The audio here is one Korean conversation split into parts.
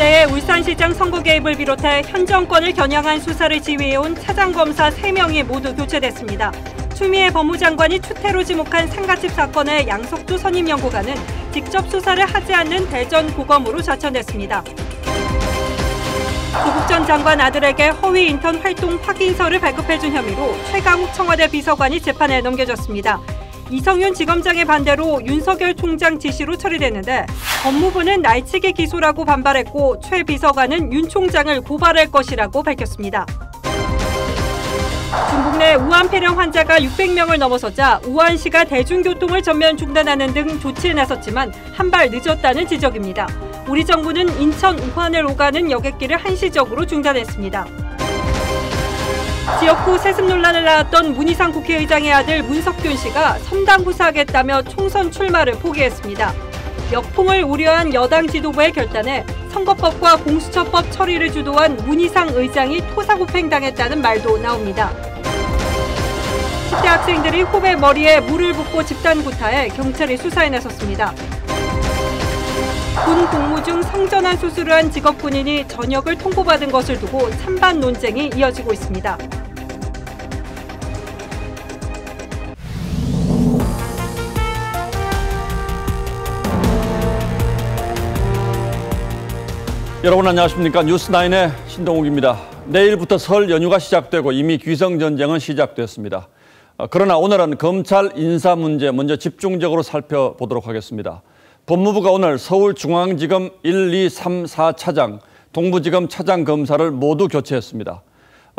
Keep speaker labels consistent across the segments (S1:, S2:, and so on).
S1: 청와대의 울산시장 선거 개입을 비롯해 현 정권을 겨냥한 수사를 지휘해온 차장검사 3명이 모두 교체됐습니다. 추미애 법무장관이 추태로 지목한 상가집 사건의 양석주 선임연구관은 직접 수사를 하지 않는 대전고검으로 좌천됐습니다. 조국 전 장관 아들에게 허위 인턴 활동 확인서를 발급해준 혐의로 최강욱 청와대 비서관이 재판에 넘겨졌습니다. 이성윤 지검장의 반대로 윤석열 총장 지시로 처리됐는데 법무부는 날치기 기소라고 반발했고 최 비서관은 윤 총장을 고발할 것이라고 밝혔습니다. 중국 내 우한 폐렴 환자가 600명을 넘어서자 우한시가 대중교통을 전면 중단하는 등 조치에 나섰지만 한 발 늦었다는 지적입니다. 우리 정부는 인천 우한을 오가는 여객기를 한시적으로 중단했습니다. 지역구 세습 논란을 낳았던 문희상 국회의장의 아들 문석균 씨가 선당구사하겠다며 총선 출마를 포기했습니다. 역풍을 우려한 여당 지도부의 결단에 선거법과 공수처법 처리를 주도한 문희상 의장이 토사구팽당했다는 말도 나옵니다. 10대 학생들이 후배 머리에 물을 붓고 집단 구타해 경찰이 수사에 나섰습니다. 군 복무 중 성전환 수술을 한 직업군인이 전역을 통보받은 것을 두고 찬반 논쟁이 이어지고 있습니다.
S2: 여러분 안녕하십니까? 뉴스9의 신동욱입니다. 내일부터 설 연휴가 시작되고 이미 귀성전쟁은 시작됐습니다. 그러나 오늘은 검찰 인사 문제 먼저 집중적으로 살펴보도록 하겠습니다. 법무부가 오늘 서울중앙지검 1, 2, 3, 4차장, 동부지검 차장검사를 모두 교체했습니다.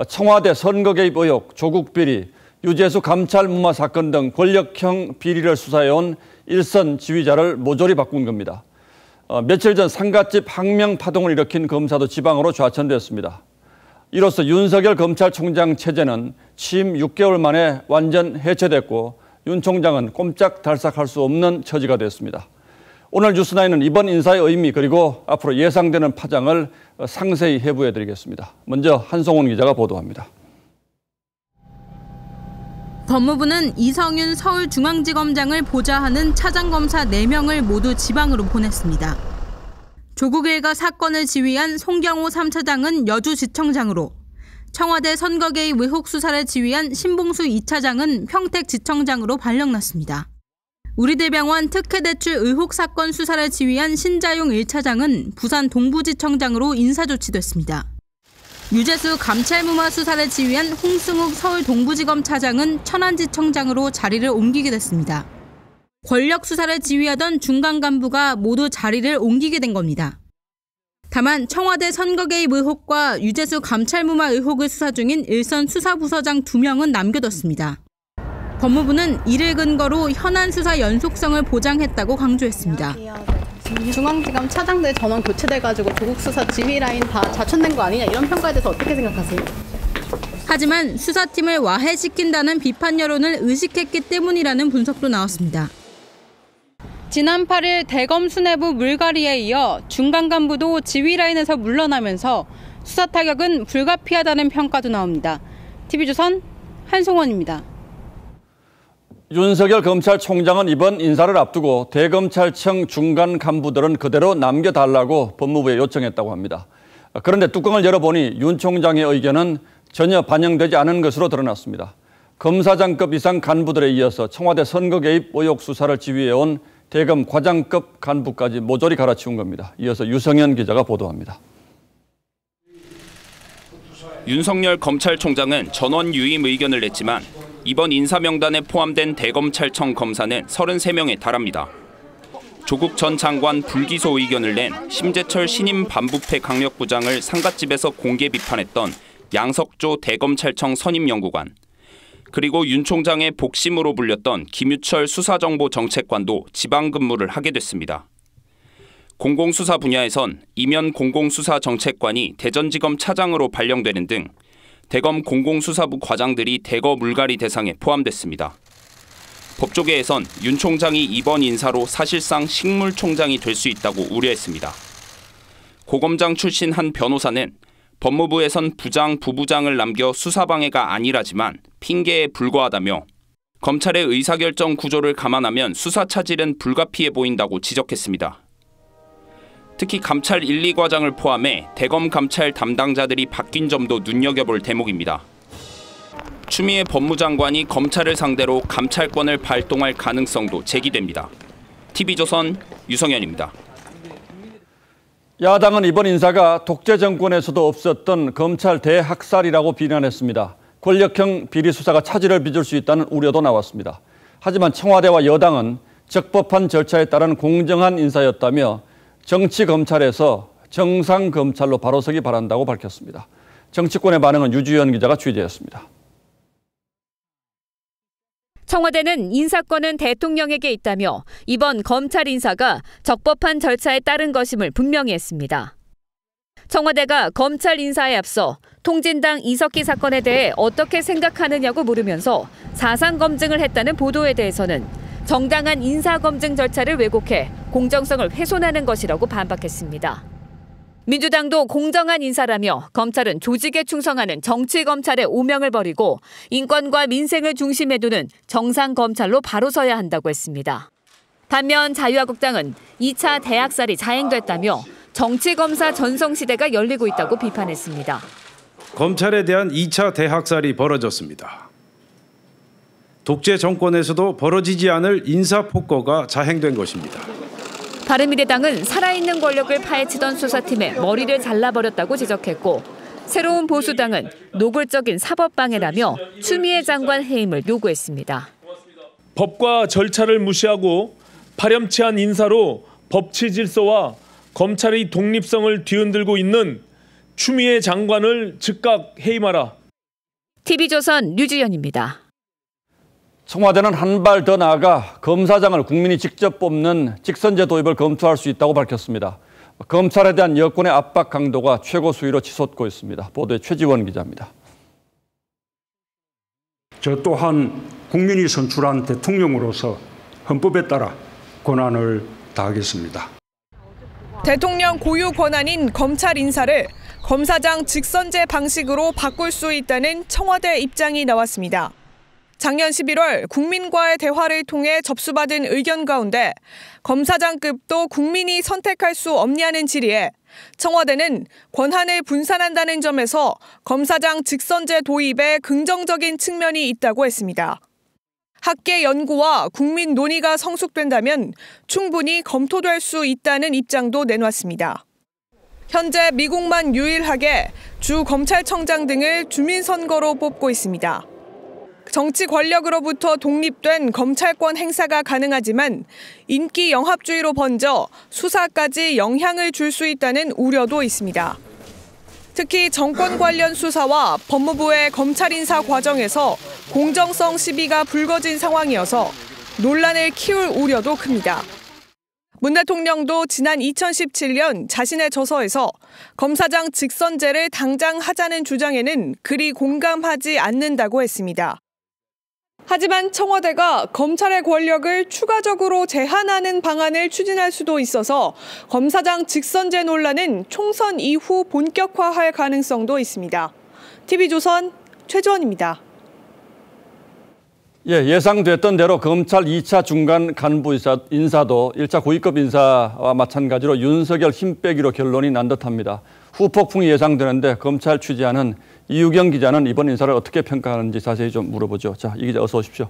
S2: 청와대 선거 개입 의혹, 조국 비리, 유재수 감찰 무마 사건 등 권력형 비리를 수사해온 일선 지휘자를 모조리 바꾼 겁니다. 며칠 전 상갓집 항명 파동을 일으킨 검사도 지방으로 좌천됐습니다. 이로써 윤석열 검찰총장 체제는 취임 6개월 만에 완전 해체됐고 윤 총장은 꼼짝달싹할 수 없는 처지가 됐습니다. 오늘 뉴스9는 이번 인사의 의미 그리고 앞으로 예상되는 파장을 상세히 해부해드리겠습니다. 먼저 한송훈 기자가 보도합니다.
S3: 법무부는 이성윤 서울중앙지검장을 보좌하는 차장검사 4명을 모두 지방으로 보냈습니다. 조국 일가 사건을 지휘한 송경호 3차장은 여주지청장으로, 청와대 선거 개입 의혹 수사를 지휘한 신봉수 2차장은 평택지청장으로 발령났습니다. 우리대병원 특혜대출 의혹 사건 수사를 지휘한 신자용 1차장은 부산 동부지청장으로 인사조치됐습니다. 유재수 감찰무마 수사를 지휘한 홍승욱 서울 동부지검 차장은 천안지청장으로 자리를 옮기게 됐습니다. 권력 수사를 지휘하던 중간 간부가 모두 자리를 옮기게 된 겁니다. 다만 청와대 선거 개입 의혹과 유재수 감찰무마 의혹을 수사 중인 일선 수사부서장 2명은 남겨뒀습니다. 법무부는 이를 근거로 현안 수사 연속성을 보장했다고 강조했습니다.
S4: 중앙지검 차장들 전원 교체돼가지고 조국 수사 지휘 라인 다 좌천된 거 아니냐 이런 평가에 대해서 어떻게 생각하세요?
S3: 하지만 수사팀을 와해시킨다는 비판 여론을 의식했기 때문이라는 분석도 나왔습니다. 지난 8일 대검 수뇌부 물갈이에 이어 중간 간부도 지휘 라인에서 물러나면서 수사 타격은 불가피하다는 평가도 나옵니다. TV조선 한송원입니다.
S2: 윤석열 검찰총장은 이번 인사를 앞두고 대검찰청 중간 간부들은 그대로 남겨달라고 법무부에 요청했다고 합니다. 그런데 뚜껑을 열어보니 윤 총장의 의견은 전혀 반영되지 않은 것으로 드러났습니다. 검사장급 이상 간부들에 이어서 청와대 선거 개입 의혹 수사를 지휘해온 대검 과장급 간부까지 모조리 갈아치운 겁니다. 이어서 유성현 기자가 보도합니다.
S5: 윤석열 검찰총장은 전원 유임 의견을 냈지만 이번 인사 명단에 포함된 대검찰청 검사는 33명에 달합니다. 조국 전 장관 불기소 의견을 낸 심재철 신임 반부패 강력부장을 상갓집에서 공개 비판했던 양석조 대검찰청 선임연구관, 그리고 윤 총장의 복심으로 불렸던 김유철 수사정보정책관도 지방 근무를 하게 됐습니다. 공공수사 분야에선 이면 공공수사정책관이 대전지검 차장으로 발령되는 등 대검 공공수사부 과장들이 대거 물갈이 대상에 포함됐습니다. 법조계에선 윤 총장이 이번 인사로 사실상 식물총장이 될 수 있다고 우려했습니다. 고검장 출신 한 변호사는 법무부에선 부장, 부부장을 남겨 수사방해가 아니라지만 핑계에 불과하다며 검찰의 의사결정 구조를 감안하면 수사 차질은 불가피해 보인다고 지적했습니다. 특히 감찰 1, 2과장을 포함해 대검 감찰 담당자들이 바뀐 점도 눈여겨볼 대목입니다. 추미애 법무장관이 검찰을 상대로 감찰권을 발동할 가능성도 제기됩니다. TV조선 유성현입니다.
S2: 야당은 이번 인사가 독재 정권에서도 없었던 검찰 대학살이라고 비난했습니다. 권력형 비리 수사가 차질을 빚을 수 있다는 우려도 나왔습니다. 하지만 청와대와 여당은 적법한 절차에 따른 공정한 인사였다며 정치 검찰에서 정상 검찰로 바로 서기 바란다고 밝혔습니다. 정치권의 반응은 유주연 기자가 취재했습니다.
S6: 청와대는 인사권은 대통령에게 있다며 이번 검찰 인사가 적법한 절차에 따른 것임을 분명히 했습니다. 청와대가 검찰 인사에 앞서 통진당 이석기 사건에 대해 어떻게 생각하느냐고 물으면서 사상 검증을 했다는 보도에 대해서는 정당한 인사 검증 절차를 왜곡해 공정성을 훼손하는 것이라고 반박했습니다. 민주당도 공정한 인사라며 검찰은 조직에 충성하는 정치검찰의 오명을 버리고 인권과 민생을 중심에 두는 정상검찰로 바로 서야 한다고 했습니다. 반면 자유한국당은 2차 대학살이 자행됐다며 정치검사 전성시대가 열리고 있다고 비판했습니다.
S7: 검찰에 대한 2차 대학살이 벌어졌습니다. 독재 정권에서도 벌어지지 않을 인사폭거가 자행된 것입니다.
S6: 바른미래당은 살아있는 권력을 파헤치던 수사팀의 머리를 잘라버렸다고 지적했고 새로운 보수당은 노골적인 사법방해라며 추미애 장관 해임을 요구했습니다.
S8: 법과 절차를 무시하고 파렴치한 인사로 법치 질서와 검찰의 독립성을 뒤흔들고 있는 추미애 장관을 즉각 해임하라.
S6: TV조선 류주연입니다.
S2: 청와대는 한 발 더 나아가 검사장을 국민이 직접 뽑는 직선제 도입을 검토할 수 있다고 밝혔습니다. 검찰에 대한 여권의 압박 강도가 최고 수위로 치솟고 있습니다. 보도에 최지원 기자입니다.
S9: 저 또한 국민이 선출한 대통령으로서 헌법에 따라 권한을 다하겠습니다.
S10: 대통령 고유 권한인 검찰 인사를 검사장 직선제 방식으로 바꿀 수 있다는 청와대 입장이 나왔습니다. 작년 11월 국민과의 대화를 통해 접수받은 의견 가운데 검사장급도 국민이 선택할 수 없냐는 질의에 청와대는 권한을 분산한다는 점에서 검사장 직선제 도입에 긍정적인 측면이 있다고 했습니다. 학계 연구와 국민 논의가 성숙된다면 충분히 검토될 수 있다는 입장도 내놨습니다. 현재 미국만 유일하게 주 검찰청장 등을 주민선거로 뽑고 있습니다. 정치 권력으로부터 독립된 검찰권 행사가 가능하지만 인기 영합주의로 번져 수사까지 영향을 줄 수 있다는 우려도 있습니다. 특히 정권 관련 수사와 법무부의 검찰 인사 과정에서 공정성 시비가 불거진 상황이어서 논란을 키울 우려도 큽니다. 문 대통령도 지난 2017년 자신의 저서에서 검사장 직선제를 당장 하자는 주장에는 그리 공감하지 않는다고 했습니다. 하지만 청와대가 검찰의 권력을 추가적으로 제한하는 방안을 추진할 수도 있어서 검사장 직선제 논란은 총선 이후 본격화할 가능성도 있습니다. TV조선 최지원입니다.
S2: 예상됐던 대로 검찰 2차 중간 간부 인사도 1차 고위급 인사와 마찬가지로 윤석열 힘 빼기로 결론이 난 듯합니다. 후폭풍이 예상되는데 검찰 취재하는 이유경 기자는 이번 인사를 어떻게 평가하는지 자세히 좀 물어보죠. 자, 이 기자 어서 오십시오.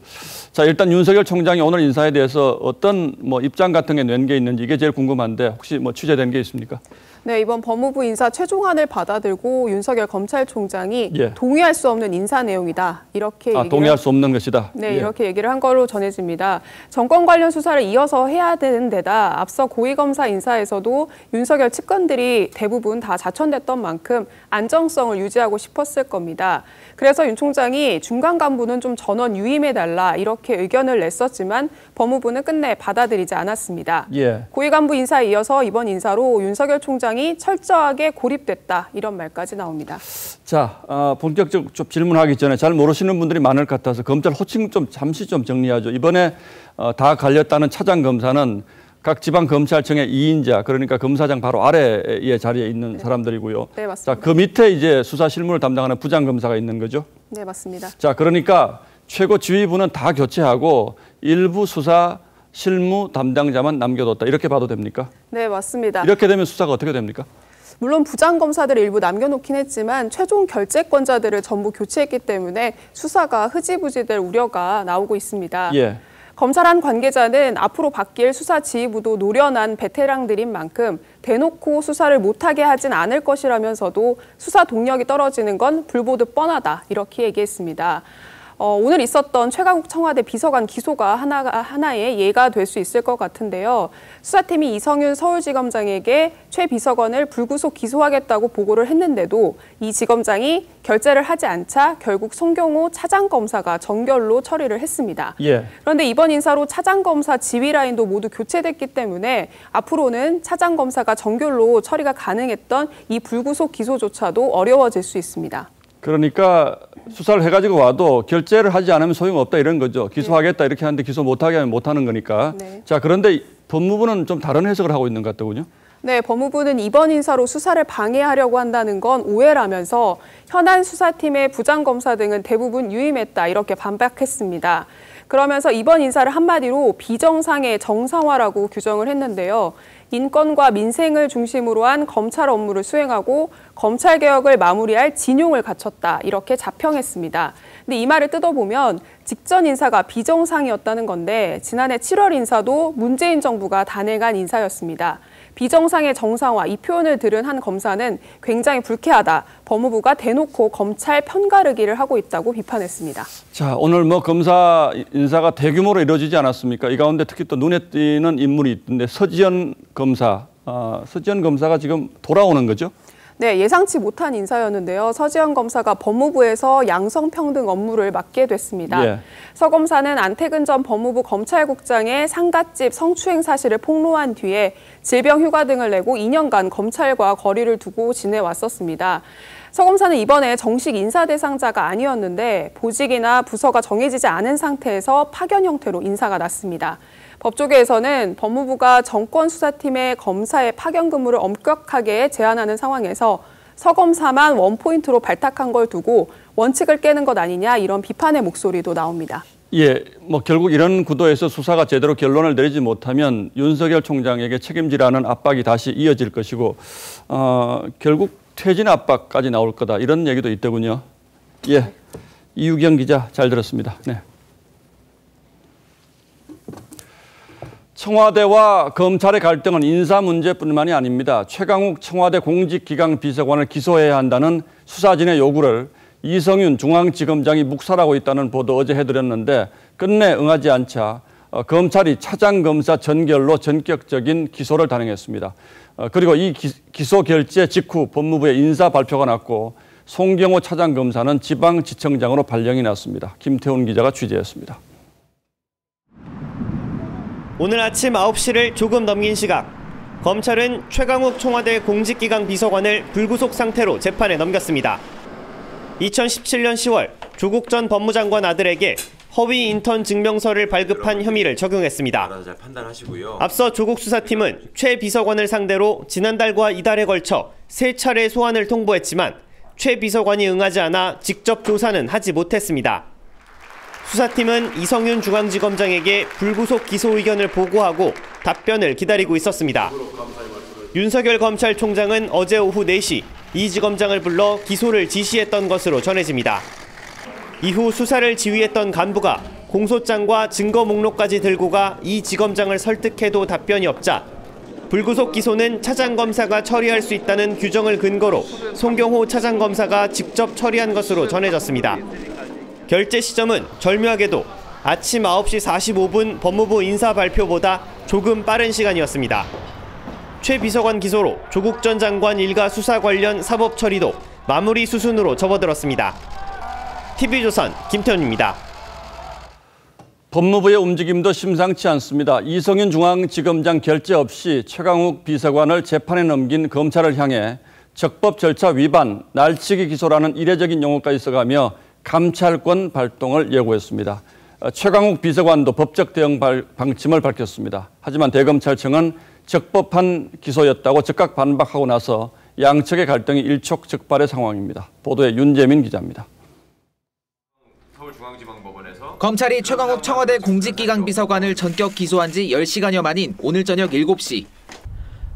S2: 자, 일단 윤석열 총장이 오늘 인사에 대해서 어떤 입장 같은 게 낸 게 있는지 이게 제일 궁금한데 혹시 취재된 게 있습니까?
S11: 네, 이번 법무부 인사 최종안을 받아들고 윤석열 검찰총장이 동의할 수 없는 인사 내용이다. 이렇게
S2: 동의할 수 없는 것이다.
S11: 네, 이렇게 얘기를 한 거로 전해집니다. 정권 관련 수사를 이어서 해야 되는 데다 앞서 고위검사 인사에서도 윤석열 측근들이 대부분 다 자천됐던 만큼 안정성을 유지하고 싶었을 겁니다. 그래서 윤 총장이 중간 간부는 좀 전원 유임해달라 이렇게 의견을 냈었지만 법무부는 끝내 받아들이지 않았습니다. 고위 간부 인사에 이어서 이번 인사로 윤석열 총장이 철저하게 고립됐다 이런 말까지 나옵니다.
S2: 자, 본격적으로 좀 질문하기 전에 잘 모르시는 분들이 많을 것 같아서 검찰 호칭 좀 잠시 좀 정리하죠. 이번에 다 갈렸다는 차장검사는 각 지방검찰청의 2인자, 그러니까 검사장 바로 아래의 자리에 있는 사람들이고요.
S11: 네, 맞습니다.
S2: 자, 그 밑에 이제 수사 실무를 담당하는 부장검사가 있는 거죠?
S11: 네, 맞습니다.
S2: 자, 그러니까 최고 지휘부는 다 교체하고 일부 수사 실무 담당자만 남겨뒀다. 이렇게 봐도 됩니까?
S11: 네, 맞습니다.
S2: 이렇게 되면 수사가 어떻게 됩니까?
S11: 물론 부장검사들을 일부 남겨놓긴 했지만 최종 결재권자들을 전부 교체했기 때문에 수사가 흐지부지될 우려가 나오고 있습니다.
S2: 예.
S11: 검찰 한 관계자는 앞으로 바뀔 수사 지휘부도 노련한 베테랑들인 만큼 대놓고 수사를 못하게 하진 않을 것이라면서도 수사 동력이 떨어지는 건 불보듯 뻔하다 이렇게 얘기했습니다. 오늘 있었던 최강욱 청와대 비서관 기소가 하나의 예가 될 수 있을 것 같은데요. 수사팀이 이성윤 서울지검장에게 최 비서관을 불구속 기소하겠다고 보고를 했는데도 이 지검장이 결재를 하지 않자 결국 송경호 차장검사가 정결로 처리를 했습니다.
S2: 예.
S11: 그런데 이번 인사로 차장검사 지휘 라인도 모두 교체됐기 때문에 앞으로는 차장검사가 정결로 처리가 가능했던 이 불구속 기소조차도 어려워질 수 있습니다.
S2: 그러니까 수사를 해가지고 와도 결재를 하지 않으면 소용없다 이런 거죠. 기소하겠다 이렇게 하는데 기소 못하게 하면 못하는 거니까.
S11: 네.
S2: 자, 그런데 법무부는 좀 다른 해석을 하고 있는 것 같더군요.
S11: 네, 법무부는 이번 인사로 수사를 방해하려고 한다는 건 오해라면서 현안 수사팀의 부장검사 등은 대부분 유임했다 이렇게 반박했습니다. 그러면서 이번 인사를 한마디로 비정상의 정상화라고 규정을 했는데요. 인권과 민생을 중심으로 한 검찰 업무를 수행하고 검찰개혁을 마무리할 진용을 갖췄다 이렇게 자평했습니다. 근데 이 말을 뜯어보면 직전 인사가 비정상이었다는 건데 지난해 7월 인사도 문재인 정부가 단행한 인사였습니다. 비정상의 정상화 이 표현을 들은 한 검사는 굉장히 불쾌하다. 법무부가 대놓고 검찰 편가르기를 하고 있다고 비판했습니다.
S2: 자, 오늘 검사 인사가 대규모로 이루어지지 않았습니까? 이 가운데 특히 또 눈에 띄는 인물이 있던데 서지현 검사, 서지현 검사가 지금 돌아오는 거죠?
S11: 네, 예상치 못한 인사였는데요. 서지현 검사가 법무부에서 양성평등 업무를 맡게 됐습니다.
S2: 예.
S11: 서 검사는 안태근 전 법무부 검찰국장의 상갓집 성추행 사실을 폭로한 뒤에 질병휴가 등을 내고 2년간 검찰과 거리를 두고 지내왔었습니다. 서 검사는 이번에 정식 인사 대상자가 아니었는데 보직이나 부서가 정해지지 않은 상태에서 파견 형태로 인사가 났습니다. 법조계에서는 법무부가 정권수사팀의 검사의 파견 근무를 엄격하게 제한하는 상황에서 서 검사만 원포인트로 발탁한 걸 두고 원칙을 깨는 것 아니냐 이런 비판의 목소리도 나옵니다.
S2: 예, 결국 이런 구도에서 수사가 제대로 결론을 내리지 못하면 윤석열 총장에게 책임지라는 압박이 다시 이어질 것이고 결국 퇴진 압박까지 나올 거다 이런 얘기도 있더군요. 예, 이유경 기자 잘 들었습니다. 네. 청와대와 검찰의 갈등은 인사 문제뿐만이 아닙니다. 최강욱 청와대 공직기강 비서관을 기소해야 한다는 수사진의 요구를 이성윤 중앙지검장이 묵살하고 있다는 보도 어제 해드렸는데 끝내 응하지 않자 검찰이 차장검사 전결로 전격적인 기소를 단행했습니다. 그리고 이 기소 결재 직후 법무부의 인사 발표가 났고 송경호 차장검사는 지방지청장으로 발령이 났습니다. 김태훈 기자가 취재했습니다.
S12: 오늘 아침 9시를 조금 넘긴 시각, 검찰은 최강욱 청와대 공직기강 비서관을 불구속 상태로 재판에 넘겼습니다. 2017년 10월 조국 전 법무장관 아들에게 허위 인턴 증명서를 발급한 혐의를 적용했습니다. 앞서 조국 수사팀은 최 비서관을 상대로 지난달과 이달에 걸쳐 3차례 소환을 통보했지만 최 비서관이 응하지 않아 직접 조사는 하지 못했습니다. 수사팀은 이성윤 중앙지검장에게 불구속 기소 의견을 보고하고 답변을 기다리고 있었습니다. 윤석열 검찰총장은 어제 오후 4시 이 지검장을 불러 기소를 지시했던 것으로 전해집니다. 이후 수사를 지휘했던 간부가 공소장과 증거 목록까지 들고 가 이 지검장을 설득해도 답변이 없자 불구속 기소는 차장검사가 처리할 수 있다는 규정을 근거로 송경호 차장검사가 직접 처리한 것으로 전해졌습니다. 결재 시점은 절묘하게도 아침 9시 45분 법무부 인사 발표보다 조금 빠른 시간이었습니다. 최 비서관 기소로 조국 전 장관 일가 수사 관련 사법 처리도 마무리 수순으로 접어들었습니다. TV조선 김태훈입니다.
S2: 법무부의 움직임도 심상치 않습니다. 이성윤 중앙지검장 결재 없이 최강욱 비서관을 재판에 넘긴 검찰을 향해 적법 절차 위반, 날치기 기소라는 이례적인 용어까지 써가며 감찰권 발동을 예고했습니다. 최강욱 비서관도 법적 대응 방침을 밝혔습니다. 하지만 대검찰청은 적법한 기소였다고 즉각 반박하고 나서 양측의 갈등이 일촉즉발의 상황입니다. 보도에 윤재민 기자입니다.
S13: 서울중앙지방법원에서 검찰이 최강욱 청와대 공직기강 비서관을 전격 기소한 지 10시간여 만인 오늘 저녁 7시.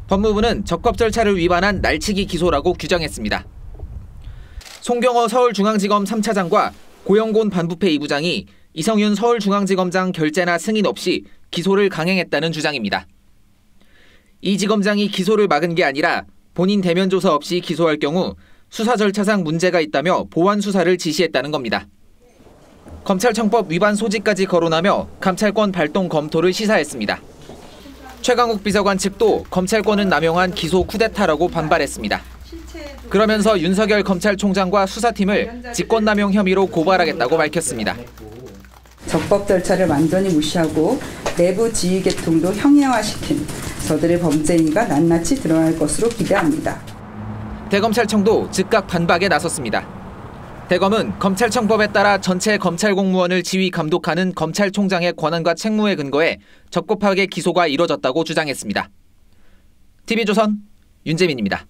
S13: 법무부는 적법 절차를 위반한 날치기 기소라고 규정했습니다. 송경호 서울중앙지검 3차장과 고영곤 반부패 2부장이 이성윤 서울중앙지검장 결재나 승인 없이 기소를 강행했다는 주장입니다. 이 지검장이 기소를 막은 게 아니라 본인 대면 조사 없이 기소할 경우 수사 절차상 문제가 있다며 보완 수사를 지시했다는 겁니다. 검찰청법 위반 소지까지 거론하며 감찰권 발동 검토를 시사했습니다. 최강욱 비서관 측도 검찰권은 남용한 기소 쿠데타라고 반발했습니다. 그러면서 윤석열 검찰총장과 수사팀을 직권남용 혐의로 고발하겠다고 밝혔습니다.
S14: 적법 절차를 완전히 무시하고 내부 지휘 계통도 형해화시킨 저들의 범죄 행위가 낱낱이 드러날 것으로 기대합니다.
S13: 대검찰청도 즉각 반박에 나섰습니다. 대검은 검찰청법에 따라 전체 검찰 공무원을 지휘 감독하는 검찰총장의 권한과 책무에 근거해 적법하게 기소가 이뤄졌다고 주장했습니다. TV조선 윤재민입니다.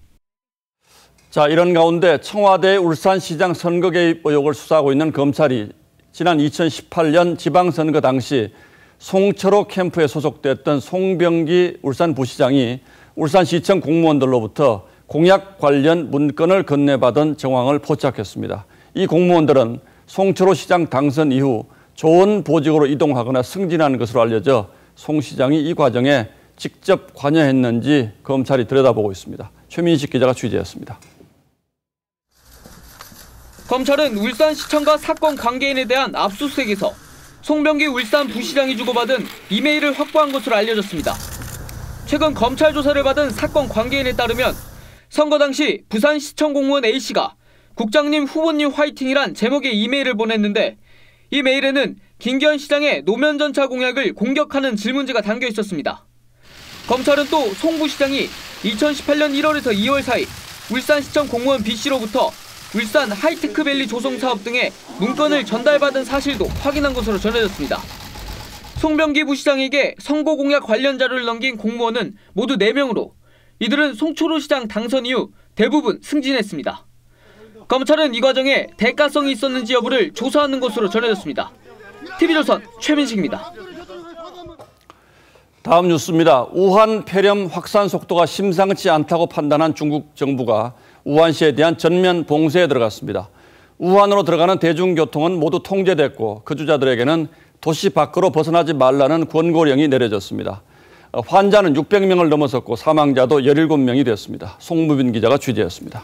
S2: 자, 이런 가운데 청와대 울산시장 선거 개입 의혹을 수사하고 있는 검찰이 지난 2018년 지방선거 당시 송철호 캠프에 소속됐던 송병기 울산부시장이 울산시청 공무원들로부터 공약 관련 문건을 건네받은 정황을 포착했습니다. 이 공무원들은 송철호 시장 당선 이후 좋은 보직으로 이동하거나 승진하는 것으로 알려져 송 시장이 이 과정에 직접 관여했는지 검찰이 들여다보고 있습니다. 최민식 기자가 취재했습니다.
S15: 검찰은 울산시청과 사건 관계인에 대한 압수수색에서 송병기 울산부시장이 주고받은 이메일을 확보한 것으로 알려졌습니다. 최근 검찰 조사를 받은 사건 관계인에 따르면 선거 당시 부산시청 공무원 A씨가 국장님 후보님 화이팅이란 제목의 이메일을 보냈는데 이 메일에는 김기현 시장의 노면 전차 공약을 공격하는 질문지가 담겨 있었습니다. 검찰은 또 송 부시장이 2018년 1월에서 2월 사이 울산시청 공무원 B씨로부터 울산 하이테크밸리 조성 사업 등의 문건을 전달받은 사실도 확인한 것으로 전해졌습니다. 송병기 부시장에게 선거 공약 관련 자료를 넘긴 공무원은 모두 4명으로 이들은 송철호 시장 당선 이후 대부분 승진했습니다. 검찰은 이 과정에 대가성이 있었는지 여부를 조사하는 것으로 전해졌습니다. TV조선 최민식입니다.
S2: 다음 뉴스입니다. 우한 폐렴 확산 속도가 심상치 않다고 판단한 중국 정부가 우한시에 대한 전면 봉쇄에 들어갔습니다. 우한으로 들어가는 대중교통은 모두 통제됐고 거주자들에게는 도시 밖으로 벗어나지 말라는 권고령이 내려졌습니다. 환자는 600명을 넘어섰고 사망자도 17명이 됐습니다. 송무빈 기자가 취재했습니다.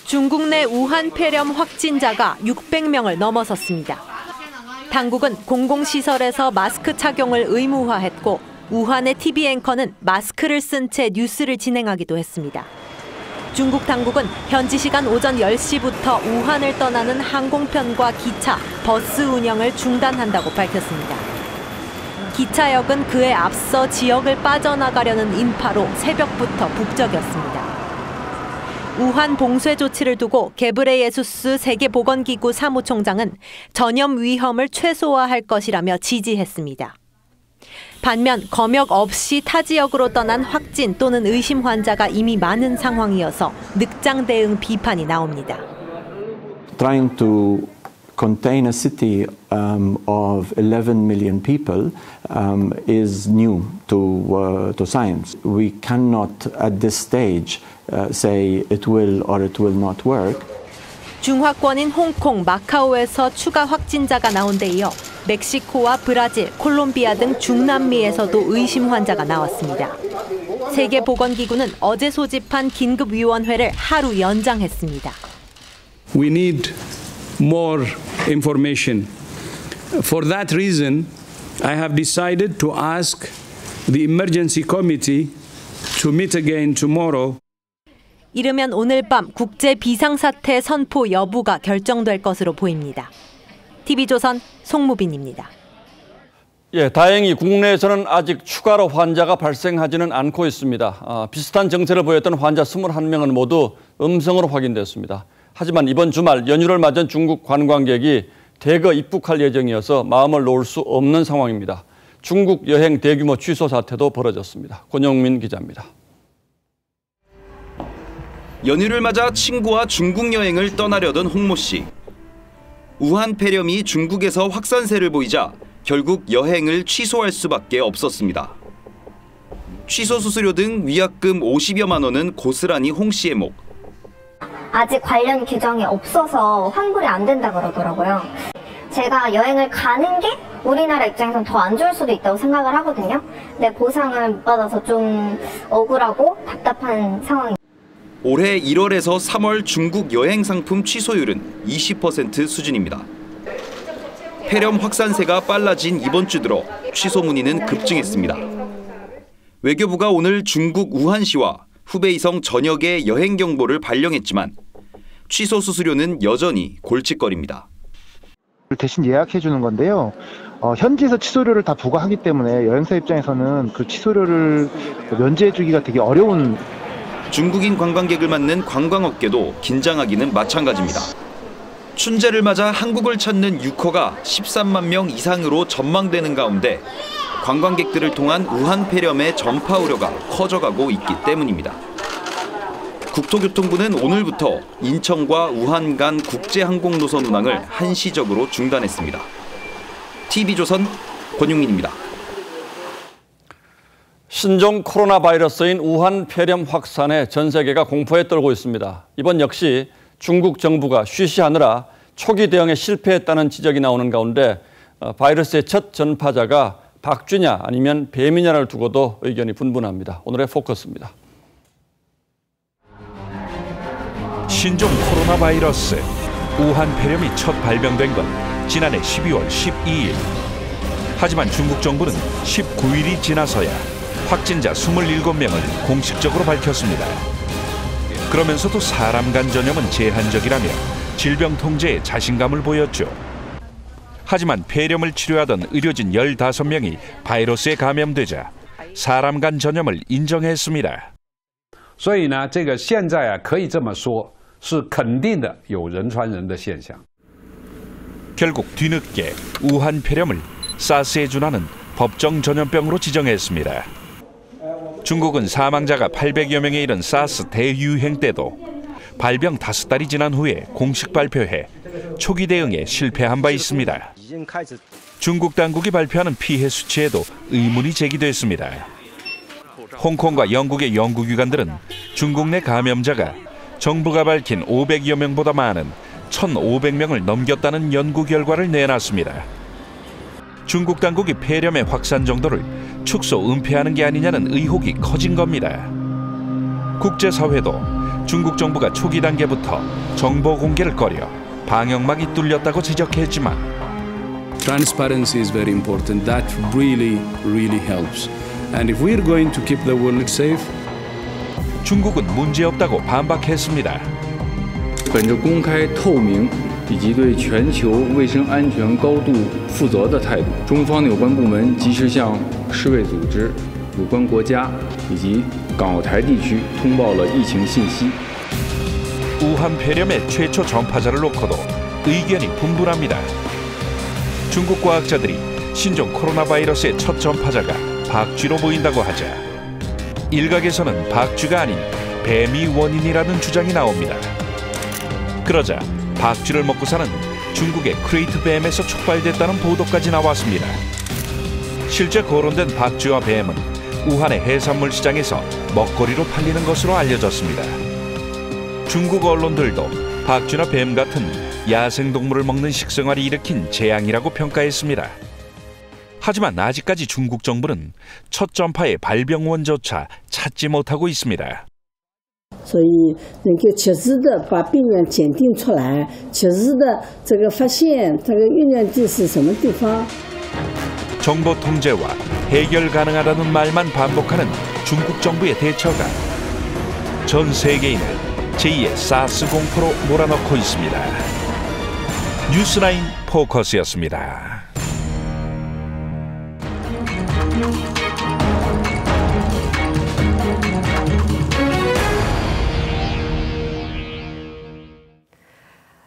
S16: 중국 내 우한 폐렴 확진자가 600명을 넘어섰습니다. 당국은 공공시설에서 마스크 착용을 의무화했고 우한의 TV 앵커는 마스크를 쓴 채 뉴스를 진행하기도 했습니다. 중국 당국은 현지 시간 오전 10시부터 우한을 떠나는 항공편과 기차, 버스 운영을 중단한다고 밝혔습니다. 기차역은 그에 앞서 지역을 빠져나가려는 인파로 새벽부터 북적였습니다. 우한 봉쇄 조치를 두고 게브레예수스 세계보건기구 사무총장은 전염 위험을 최소화할 것이라며 지지했습니다. 반면 검역 없이 타 지역으로 떠난 확진 또는 의심 환자가 이미 많은 상황이어서 늑장 대응 비판이 나옵니다.
S17: Trying to contain a city of 11 million people is new to science. We cannot at this stage say it will or it will not work.
S16: 중화권인 홍콩, 마카오에서 추가 확진자가 나온 데 이어 멕시코와 브라질, 콜롬비아 등 중남미에서도 의심 환자가 나왔습니다. 세계보건기구는 어제 소집한 긴급위원회를 하루 연장했습니다.
S18: We need more information. For that reason, I have decided to ask the emergency committee to meet again tomorrow.
S16: 이르면 오늘 밤 국제 비상사태 선포 여부가 결정될 것으로 보입니다. TV조선 송무빈입니다.
S2: 예, 다행히 국내에서는 아직 추가로 환자가 발생하지는 않고 있습니다. 비슷한 증세를 보였던 환자 21명은 모두 음성으로 확인됐습니다. 하지만 이번 주말 연휴를 맞은 중국 관광객이 대거 입국할 예정이어서 마음을 놓을 수 없는 상황입니다. 중국 여행 대규모 취소 사태도 벌어졌습니다. 권영민 기자입니다.
S19: 연휴를 맞아 친구와 중국 여행을 떠나려던 홍모 씨. 우한 폐렴이 중국에서 확산세를 보이자 결국 여행을 취소할 수밖에 없었습니다. 취소 수수료 등 위약금 50여만 원은 고스란히 홍 씨의 목.
S20: 아직 관련 규정이 없어서 환불이 안 된다 그러더라고요. 제가 여행을 가는 게 우리나라 입장에선 더 안 좋을 수도 있다고 생각을 하거든요. 근데 보상을 못 받아서 좀 억울하고 답답한 상황입니다.
S19: 올해 1월에서 3월 중국 여행 상품 취소율은 20% 수준입니다. 폐렴 확산세가 빨라진 이번 주 들어 취소 문의는 급증했습니다. 외교부가 오늘 중국 우한시와 후베이성 전역에 여행 경보를 발령했지만 취소 수수료는 여전히 골칫거리입니다.
S21: 대신 예약해 주는 건데요. 현지에서 취소료를 다 부과하기 때문에 여행사 입장에서는 그 취소료를 면제해 주기가 되게 어려운.
S19: 중국인 관광객을 맞는 관광업계도 긴장하기는 마찬가지입니다. 춘제를 맞아 한국을 찾는 유커가 13만 명 이상으로 전망되는 가운데 관광객들을 통한 우한 폐렴의 전파 우려가 커져가고 있기 때문입니다. 국토교통부는 오늘부터 인천과 우한 간 국제항공 노선 운항을 한시적으로 중단했습니다. TV조선 권용민입니다.
S2: 신종 코로나 바이러스인 우한 폐렴 확산에 전 세계가 공포에 떨고 있습니다. 이번 역시 중국 정부가 쉬쉬하느라 초기 대응에 실패했다는 지적이 나오는 가운데 바이러스의 첫 전파자가 박쥐냐 아니면 뱀이냐를 두고도 의견이 분분합니다. 오늘의 포커스입니다.
S22: 신종 코로나 바이러스 우한 폐렴이 첫 발병된 건 지난해 12월 12일. 하지만 중국 정부는 19일이 지나서야 확진자 27명을 공식적으로 밝혔습니다. 그러면서도 사람 간 전염은 제한적이라며 질병 통제에 자신감을 보였죠. 하지만 폐렴을 치료하던 의료진 15명이 바이러스에 감염되자 사람 간 전염을 인정했습니다.
S23: 所以呢，这个现在啊，可以这么说，是肯定的有人传人的现象。
S22: 결국 뒤늦게 우한 폐렴을 사스에 준하는 법정 전염병으로 지정했습니다. 중국은 사망자가 800여 명에 이른 사스 대유행 때도 발병 5달이 지난 후에 공식 발표해 초기 대응에 실패한 바 있습니다. 중국 당국이 발표하는 피해 수치에도 의문이 제기됐습니다. 홍콩과 영국의 연구기관들은 중국 내 감염자가 정부가 밝힌 500여 명보다 많은 1,500명을 넘겼다는 연구 결과를 내놨습니다. 중국 당국이 폐렴의 확산 정도를 축소 은폐하는 게 아니냐는 의혹이 커진 겁니다. 국제사회도 중국 정부가 초기 단계부터 정보 공개를 꺼려 방역막이 뚫렸다고 지적했지만
S18: Transparency is very important. That really helps. And if we're going to keep the world safe,
S22: 중국은 문제없다고 반박했습니다.
S24: 本着公开透明以及对全球卫生安全高度负责的态度，中方的有关部门及时向世卫组织、有关国家以及港澳台地区通报了疫情信息。
S22: 우한 폐렴의 최초 전파자를 놓고도 의견이 분분합니다. 중국 과학자들이 신종 코로나 바이러스의 첫 전파자가 박쥐로 보인다고 하자 일각에서는 박쥐가 아닌 뱀이 원인이라는 주장이 나옵니다. 그러자 박쥐를 먹고 사는 중국의 크레이트 뱀에서 촉발됐다는 보도까지 나왔습니다. 실제 거론된 박쥐와 뱀은 우한의 해산물 시장에서 먹거리로 팔리는 것으로 알려졌습니다. 중국 언론들도 박쥐나 뱀 같은 야생동물을 먹는 식생활이 일으킨 재앙이라고 평가했습니다. 하지만 아직까지 중국 정부는 첫 전파의 발병원조차 찾지 못하고 있습니다.
S25: 所以能够及时的把病源检定出来，及时的这个发现这个原源地是什么地方。
S22: 정보 통제와 해결 가능하다는 말만 반복하는 중국 정부의 대처가 전 세계인을 제2의 사스 공포로 몰아넣고 있습니다. 뉴스라인 포커스였습니다.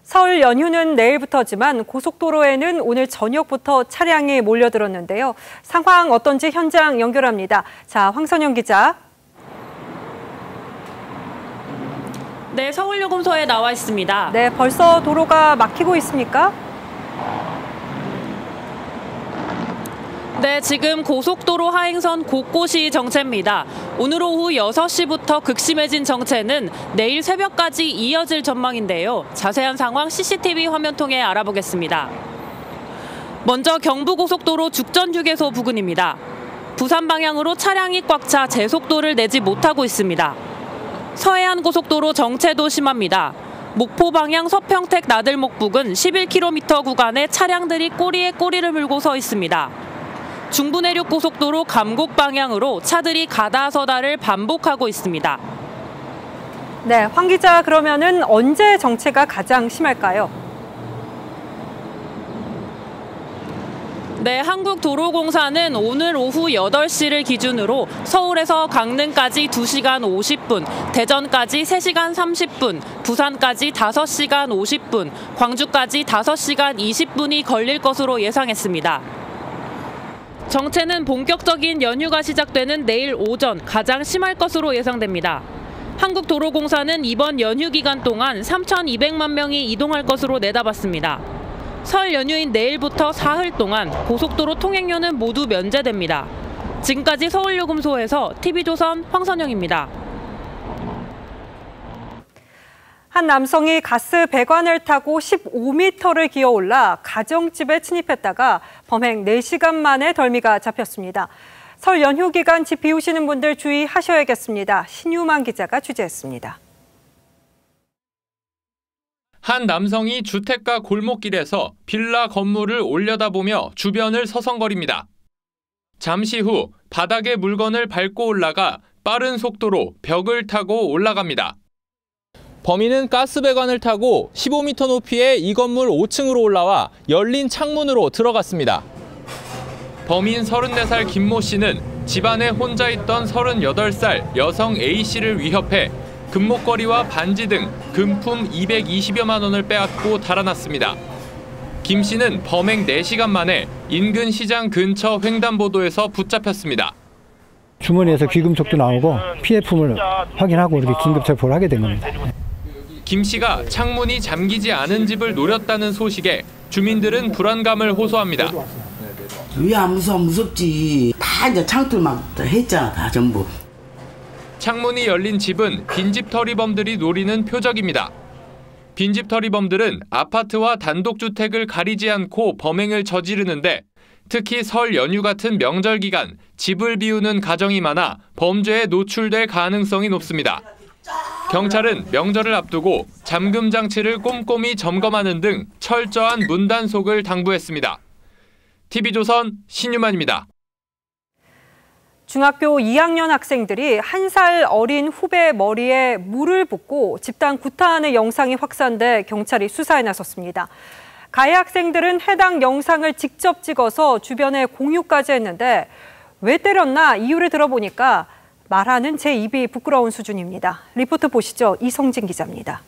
S1: 설 연휴는 내일부터지만 고속도로에는 오늘 저녁부터 차량이 몰려들었는데요. 상황 어떤지 현장 연결합니다. 자, 황선영 기자.
S26: 네, 서울요금소에 나와 있습니다.
S1: 네, 벌써 도로가 막히고 있습니까?
S3: 네, 지금 고속도로 하행선 곳곳이 정체입니다. 오늘 오후 6시부터 극심해진 정체는 내일 새벽까지 이어질 전망인데요. 자세한 상황 CCTV 화면 통해 알아보겠습니다. 먼저 경부고속도로 죽전휴게소 부근입니다. 부산 방향으로 차량이 꽉 차 제속도를 내지 못하고 있습니다. 서해안고속도로 정체도 심합니다. 목포 방향 서평택 나들목 부근 11km 구간에 차량들이 꼬리에 꼬리를 물고 서 있습니다. 중부내륙고속도로 감곡 방향으로 차들이 가다 서다를 반복하고 있습니다.
S1: 네, 황 기자, 그러면은 언제 정체가 가장 심할까요?
S3: 네, 한국도로공사는 오늘 오후 8시를 기준으로 서울에서 강릉까지 2시간 50분, 대전까지 3시간 30분, 부산까지 5시간 50분, 광주까지 5시간 20분이 걸릴 것으로 예상했습니다. 정체는 본격적인 연휴가 시작되는 내일 오전 가장 심할 것으로 예상됩니다. 한국도로공사는 이번 연휴 기간 동안 3,200만 명이 이동할 것으로 내다봤습니다. 설 연휴인 내일부터 사흘 동안 고속도로 통행료는 모두 면제됩니다. 지금까지 서울요금소에서 TV조선 황선영입니다.
S1: 한 남성이 가스 배관을 타고 15m를 기어올라 가정집에 침입했다가 범행 4시간 만에 덜미가 잡혔습니다. 설 연휴 기간 집 비우시는 분들 주의하셔야겠습니다. 신유만 기자가 취재했습니다.
S4: 한 남성이 주택가 골목길에서 빌라 건물을 올려다보며 주변을 서성거립니다. 잠시 후 바닥에 물건을 밟고 올라가 빠른 속도로 벽을 타고 올라갑니다. 범인은 가스배관을 타고 15m 높이의 이 건물 5층으로 올라와 열린 창문으로 들어갔습니다. 범인 34살 김모 씨는 집안에 혼자 있던 38살 여성 A씨를 위협해 금목걸이와 반지 등 금품 220여만 원을 빼앗고 달아났습니다. 김 씨는 범행 4시간 만에 인근 시장 근처 횡단보도에서 붙잡혔습니다.
S5: 주머니에서 귀금속도 나오고 피해품을 확인하고 이렇게 긴급 체포를 하게 된 겁니다.
S4: 김 씨가 창문이 잠기지 않은 집을 노렸다는 소식에 주민들은 불안감을 호소합니다.
S7: 왜 안 무서워? 무섭지. 다 이제 창틀만 했잖아, 다 전부.
S4: 창문이 열린 집은 빈집털이범들이 노리는 표적입니다. 빈집털이범들은 아파트와 단독주택을 가리지 않고 범행을 저지르는데 특히 설 연휴 같은 명절 기간 집을 비우는 가정이 많아 범죄에 노출될 가능성이 높습니다. 경찰은 명절을 앞두고 잠금 장치를 꼼꼼히 점검하는 등 철저한 문 단속을 당부했습니다. TV조선 신유만입니다.
S1: 중학교 2학년 학생들이 1살 어린 후배 머리에 물을 붓고 집단 구타하는 영상이 확산돼 경찰이 수사에 나섰습니다. 가해 학생들은 해당 영상을 직접 찍어서 주변에 공유까지 했는데 왜 때렸나 이유를 들어보니까 말하는 제 입이 부끄러운 수준입니다. 리포트 보시죠. 이성진 기자입니다.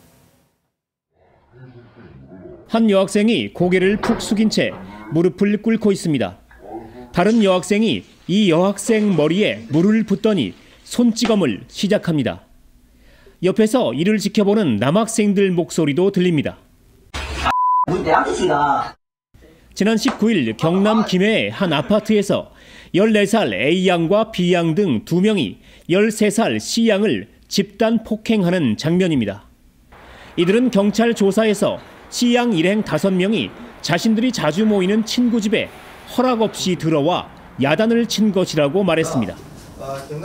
S8: 한 여학생이 고개를 푹 숙인 채 무릎을 꿇고 있습니다. 다른 여학생이 이 여학생 머리에 물을 붓더니 손찌검을 시작합니다. 옆에서 이를 지켜보는 남학생들 목소리도 들립니다. 지난 19일 경남 김해의 한 아파트에서 14살 A양과 B양 등 2명이 13살 C양을 집단 폭행하는 장면입니다. 이들은 경찰 조사에서 C양 일행 5명이 자신들이 자주 모이는 친구 집에 허락 없이 들어와 야단을 친 것이라고 말했습니다.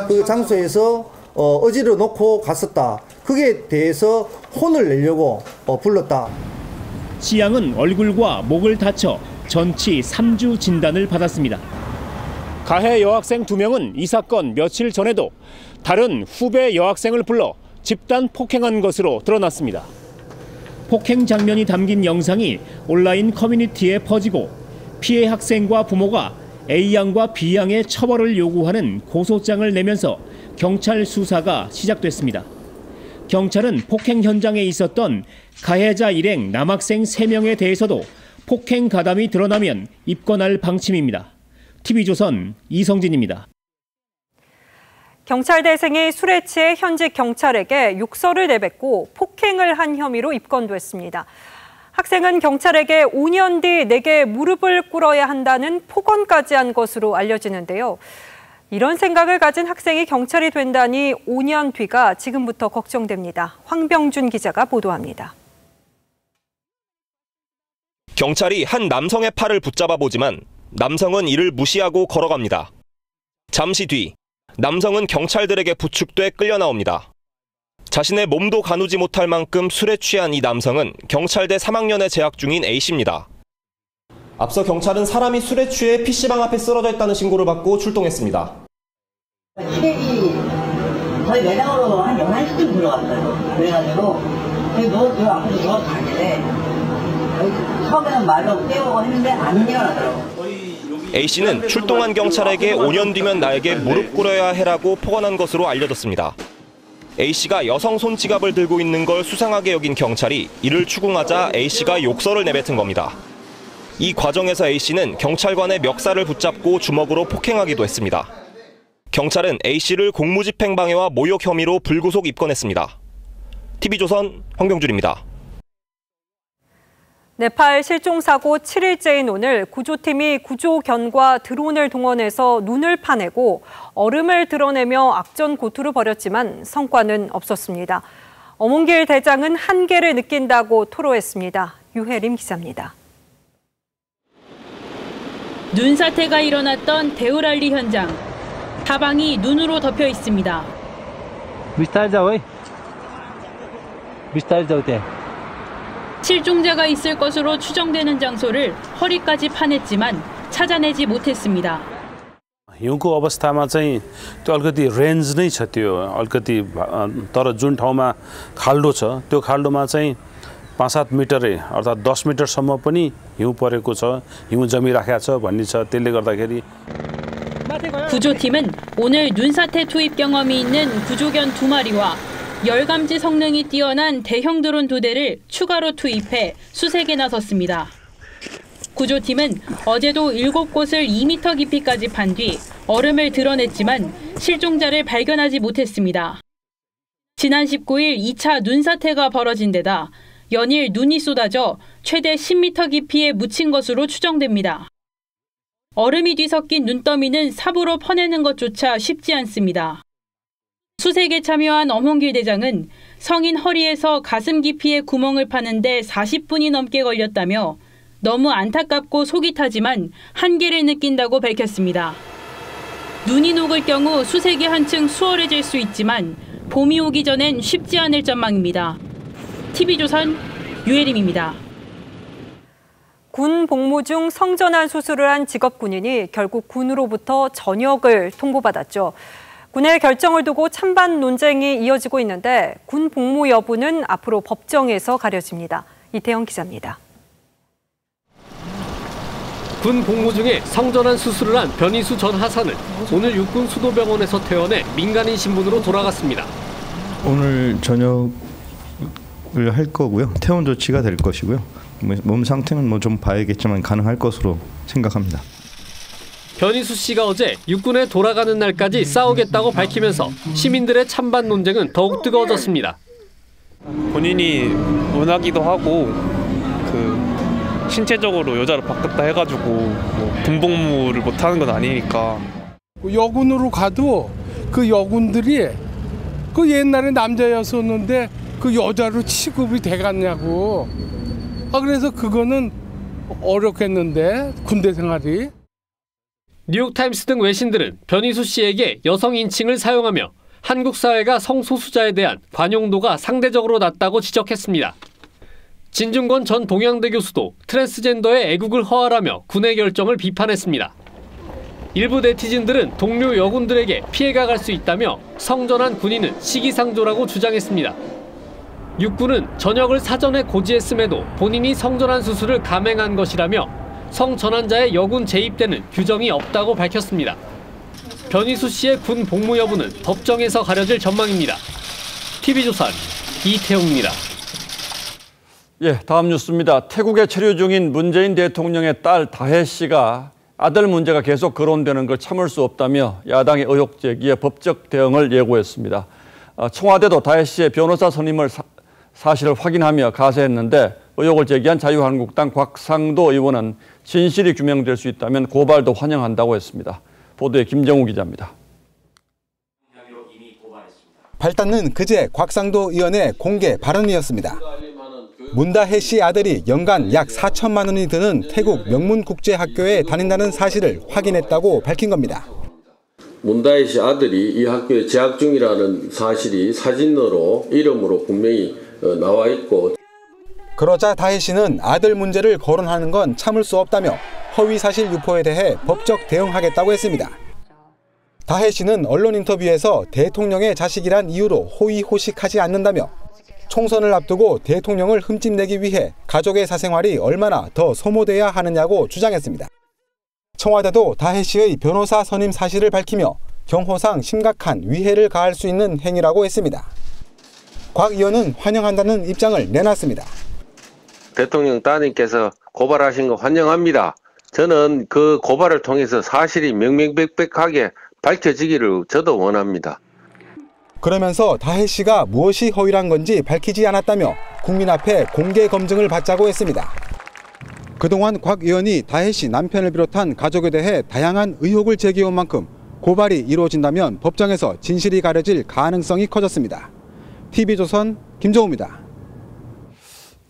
S26: 그 장소에서 어지러 놓고 갔었다. 그게 대해서 혼을 내려고 불렀다.
S8: C양은 얼굴과 목을 다쳐 전치 3주 진단을 받았습니다. 가해 여학생 2명은 이 사건 며칠 전에도 다른 후배 여학생을 불러 집단 폭행한 것으로 드러났습니다. 폭행 장면이 담긴 영상이 온라인 커뮤니티에 퍼지고 피해 학생과 부모가 A양과 B양의 처벌을 요구하는 고소장을 내면서 경찰 수사가 시작됐습니다. 경찰은 폭행 현장에 있었던 가해자 일행 남학생 3명에 대해서도 폭행 가담이 드러나면 입건할 방침입니다. TV조선 이성진입니다.
S1: 경찰 대생이 술에 취해 현직 경찰에게 욕설을 내뱉고 폭행을 한 혐의로 입건됐습니다. 학생은 경찰에게 5년 뒤 내게 무릎을 꿇어야 한다는 폭언까지 한 것으로 알려지는데요. 이런 생각을 가진 학생이 경찰이 된다니 5년 뒤가 지금부터 걱정됩니다. 황병준 기자가 보도합니다.
S6: 경찰이 한 남성의 팔을 붙잡아 보지만 남성은 이를 무시하고 걸어갑니다. 잠시 뒤 남성은 경찰들에게 부축돼 끌려 나옵니다. 자신의 몸도 가누지 못할 만큼 술에 취한 이 남성은 경찰대 3학년에 재학 중인 A씨입니다.
S9: 앞서 경찰은 사람이 술에 취해 PC방 앞에 쓰러져 있다는 신고를 받고 출동했습니다.
S10: 시댁이 저희 매장으로 한 11시쯤 들어갔어요. 그래가지고 너 앞에서 누가 가길래 처음에는 말로 깨우고 했는데 안 일어나더라고요.
S6: A씨는 출동한 경찰에게 5년 뒤면 나에게 무릎 꿇어야 해라고 폭언한 것으로 알려졌습니다. A씨가 여성 손지갑을 들고 있는 걸 수상하게 여긴 경찰이 이를 추궁하자 A씨가 욕설을 내뱉은 겁니다. 이 과정에서 A씨는 경찰관의 멱살을 붙잡고 주먹으로 폭행하기도 했습니다. 경찰은 A씨를 공무집행방해와 모욕 혐의로 불구속 입건했습니다. TV조선 황병준입니다.
S1: 네팔 실종사고 7일째인 오늘 구조팀이 구조견과 드론을 동원해서 눈을 파내고 얼음을 드러내며 악전고투를 벌였지만 성과는 없었습니다. 어몽길 대장은 한계를 느낀다고 토로했습니다. 유혜림 기자입니다.
S11: 눈사태가 일어났던 데우랄리 현장. 사방이 눈으로 덮여 있습니다. 실종자가 있을 것으로 추정되는 장소를 허리까지 파냈지만 찾아내지 못했습니다.
S12: हिउँको अवस्थामा चाहिँ त्यो अलिकति रेन्ज नै छ त्यो अलिकति तर जुन ठाउँमा खाल्डो छ त्यो खाल्डोमा चाहिँ 5-7 मिटरै अर्थात् 10 मिटरसम्म पनि हिउँ परेको छ हिउँ जमिराखेको छ भन्ने छ त्यसले गर्दाखेरि
S11: 구조팀은 오늘 눈사태 투입 경험이 있는 구조견 2마리와 열감지 성능이 뛰어난 대형 드론 2대를 추가로 투입해 수색에 나섰습니다. 구조팀은 어제도 7곳을 2m 깊이까지 판 뒤 얼음을 드러냈지만 실종자를 발견하지 못했습니다. 지난 19일 2차 눈사태가 벌어진 데다 연일 눈이 쏟아져 최대 10m 깊이에 묻힌 것으로 추정됩니다. 얼음이 뒤섞인 눈더미는 삽으로 퍼내는 것조차 쉽지 않습니다. 수색에 참여한 어몽길 대장은 성인 허리에서 가슴 깊이의 구멍을 파는데 40분이 넘게 걸렸다며 너무 안타깝고 속이 타지만 한계를 느낀다고 밝혔습니다. 눈이 녹을 경우 수색이 한층 수월해질 수 있지만 봄이 오기 전엔 쉽지 않을 전망입니다. TV조선 유혜림입니다.
S1: 군 복무 중 성전환 수술을 한 직업군인이 결국 군으로부터 전역을 통보받았죠. 군의 결정을 두고 찬반 논쟁이 이어지고 있는데 군 복무 여부는 앞으로 법정에서 가려집니다. 이태영 기자입니다.
S14: 군 복무 중에 성전환 수술을 한 변희수 전 하사는 오늘 육군 수도병원에서 퇴원해 민간인 신분으로 돌아갔습니다.
S27: 오늘 저녁을 할 거고요. 퇴원 조치가 될 것이고요. 몸 상태는 좀 봐야겠지만 가능할 것으로 생각합니다.
S14: 변희수 씨가 어제 육군에 돌아가는 날까지 싸우겠다고 밝히면서 시민들의 찬반 논쟁은 더욱 뜨거워졌습니다.
S28: 본인이 원하기도 하고 신체적으로 여자를 바꿨다 해가지고 군복무를 못하는 건 아니니까.
S29: 여군으로 가도 그 여군들이 그 옛날에 남자였었는데 그 여자로 취급이 돼갔냐고. 그래서 그거는 어렵겠는데 군대 생활이.
S14: 뉴욕타임스 등 외신들은 변희수 씨에게 여성 인칭을 사용하며 한국 사회가 성소수자에 대한 관용도가 상대적으로 낮다고 지적했습니다. 진중권 전 동양대 교수도 트랜스젠더의 애국을 허활하며 군의 결정을 비판했습니다. 일부 네티즌들은 동료 여군들에게 피해가 갈 수 있다며 성전환 군인은 시기상조라고 주장했습니다. 육군은 전역을 사전에 고지했음에도 본인이 성전환 수술을 감행한 것이라며 성전환자의 여군 재입 때는 규정이 없다고 밝혔습니다. 변희수 씨의 군 복무 여부는 법정에서 가려질 전망입니다. TV조선 이태용입니다.
S2: 예, 다음 뉴스입니다. 태국에 체류 중인 문재인 대통령의 딸 다혜 씨가 아들 문제가 계속 거론되는 걸 참을 수 없다며 야당의 의혹 제기에 법적 대응을 예고했습니다. 청와대도 다혜 씨의 변호사 선임을 사실을 확인하며 가세했는데 의혹을 제기한 자유한국당 곽상도 의원은 진실이 규명될 수 있다면 고발도 환영한다고 했습니다. 보도에 김정우 기자입니다.
S13: 발단은 그제 곽상도 의원의 공개 발언이었습니다. 문다혜 씨 아들이 연간 약 4천만 원이 드는 태국 명문국제학교에 다닌다는 사실을 확인했다고 밝힌 겁니다.
S15: 문다혜 씨 아들이 이 학교에 재학 중이라는 사실이 사진으로 이름으로 분명히 나와 있고,
S13: 그러자 다혜 씨는 아들 문제를 거론하는 건 참을 수 없다며 허위 사실 유포에 대해 법적 대응하겠다고 했습니다. 다혜 씨는 언론 인터뷰에서 대통령의 자식이란 이유로 호의호식하지 않는다며 총선을 앞두고 대통령을 흠집내기 위해 가족의 사생활이 얼마나 더 소모돼야 하느냐고 주장했습니다. 청와대도 다혜 씨의 변호사 선임 사실을 밝히며 경호상 심각한 위해를 가할 수 있는 행위라고 했습니다. 곽 의원은 환영한다는 입장을 내놨습니다.
S15: 대통령 따님께서 고발하신 거 환영합니다. 저는 그 고발을 통해서 사실이 명명백백하게 밝혀지기를 저도 원합니다.
S13: 그러면서 다혜 씨가 무엇이 허위란 건지 밝히지 않았다며 국민 앞에 공개 검증을 받자고 했습니다. 그동안 곽 의원이 다혜 씨 남편을 비롯한 가족에 대해 다양한 의혹을 제기해온 만큼 고발이 이루어진다면 법정에서 진실이 가려질 가능성이 커졌습니다. TV조선 김정우입니다.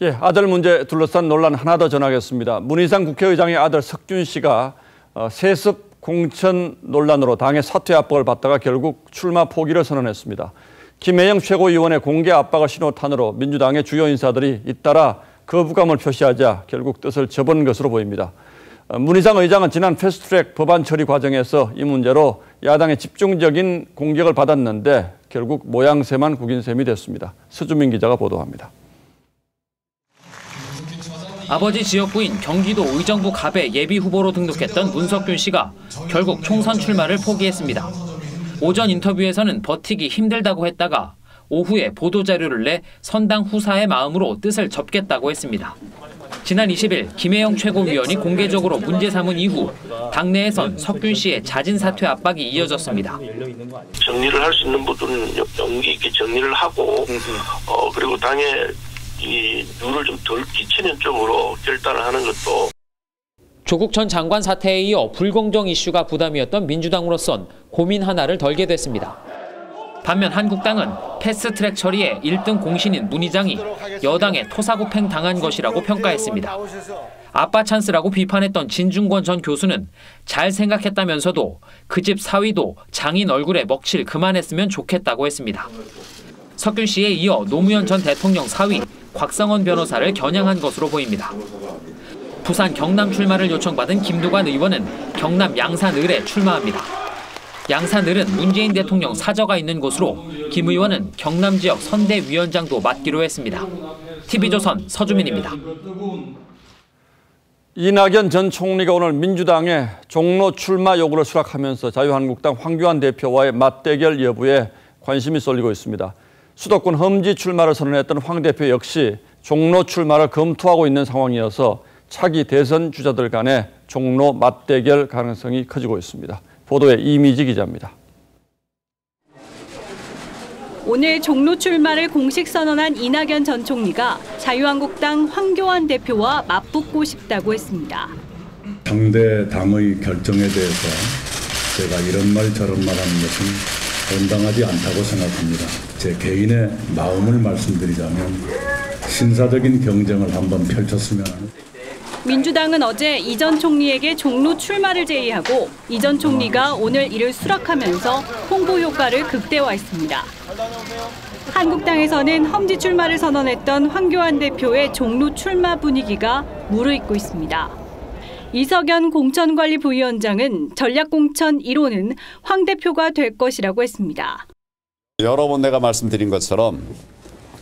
S2: 예, 아들 문제 둘러싼 논란 하나 더 전하겠습니다. 문희상 국회의장의 아들 석준 씨가 세습 공천 논란으로 당의 사퇴 압박을 받다가 결국 출마 포기를 선언했습니다. 김혜영 최고위원의 공개 압박을 신호탄으로 민주당의 주요 인사들이 잇따라 거부감을 표시하자 결국 뜻을 접은 것으로 보입니다. 문희상 의장은 지난 패스트트랙 법안 처리 과정에서 이 문제로 야당의 집중적인 공격을 받았는데 결국 모양새만 구긴 셈이 됐습니다. 서주민 기자가 보도합니다.
S16: 아버지 지역구인 경기도 의정부 갑에 예비후보로 등록했던 문석균 씨가 결국 총선 출마를 포기했습니다. 오전 인터뷰에서는 버티기 힘들다고 했다가 오후에 보도자료를 내 선당 후사의 마음으로 뜻을 접겠다고 했습니다. 지난 20일 김혜영 최고위원이 공개적으로 문제 삼은 이후 당내에선 석균 씨의 자진 사퇴 압박이 이어졌습니다.
S17: 정리를 할 수 있는 부분은 용기 있게 정리를 하고 그리고 당에 이 누를 좀 덜 끼치는 쪽으로 결단을 하는 것도.
S16: 조국 전 장관 사태에 이어 불공정 이슈가 부담이었던 민주당으로선 고민 하나를 덜게 됐습니다. 반면 한국당은 패스트트랙 처리에 1등 공신인 문 의장이 여당에 토사구팽 당한 것이라고 평가했습니다. 아빠 찬스라고 비판했던 진중권 전 교수는 잘 생각했다면서도 그 집 사위도 장인 얼굴에 먹칠 그만했으면 좋겠다고 했습니다. 석균 씨에 이어 노무현 전 대통령 사위 곽성원 변호사를 겨냥한 것으로 보입니다. 부산 경남 출마를 요청받은 김두관 의원은 경남 양산을에 출마합니다. 양산을은 문재인 대통령 사저가 있는 곳으로 김 의원은 경남 지역 선대위원장도 맡기로 했습니다. TV조선 서주민입니다.
S2: 이낙연 전 총리가 오늘 민주당의 종로 출마 요구를 수락하면서 자유한국당 황교안 대표와의 맞대결 여부에 관심이 쏠리고 있습니다. 수도권 험지 출마를 선언했던 황 대표 역시 종로 출마를 검토하고 있는 상황이어서 차기 대선 주자들 간의 종로 맞대결 가능성이 커지고 있습니다. 보도에 이미지 기자입니다.
S1: 오늘 종로 출마를 공식 선언한 이낙연 전 총리가 자유한국당 황교안 대표와 맞붙고 싶다고 했습니다.
S18: 상대 당의 결정에 대해서 제가 이런 말 저런 말 하는 것은 온당하지 않다고 생각합니다. 제 개인의 마음을 말씀드리자면 신사적인 경쟁을 한번 펼쳤으면 하는.
S1: 민주당은 어제 이 전 총리에게 종로 출마를 제의하고 이 전 총리가 오늘 이를 수락하면서 홍보 효과를 극대화했습니다. 한국당에서는 험지 출마를 선언했던 황교안 대표의 종로 출마 분위기가 무르익고 있습니다. 이석연 공천관리부위원장은 전략공천 1호는 황 대표가 될 것이라고 했습니다.
S19: 여러 번 내가 말씀드린 것처럼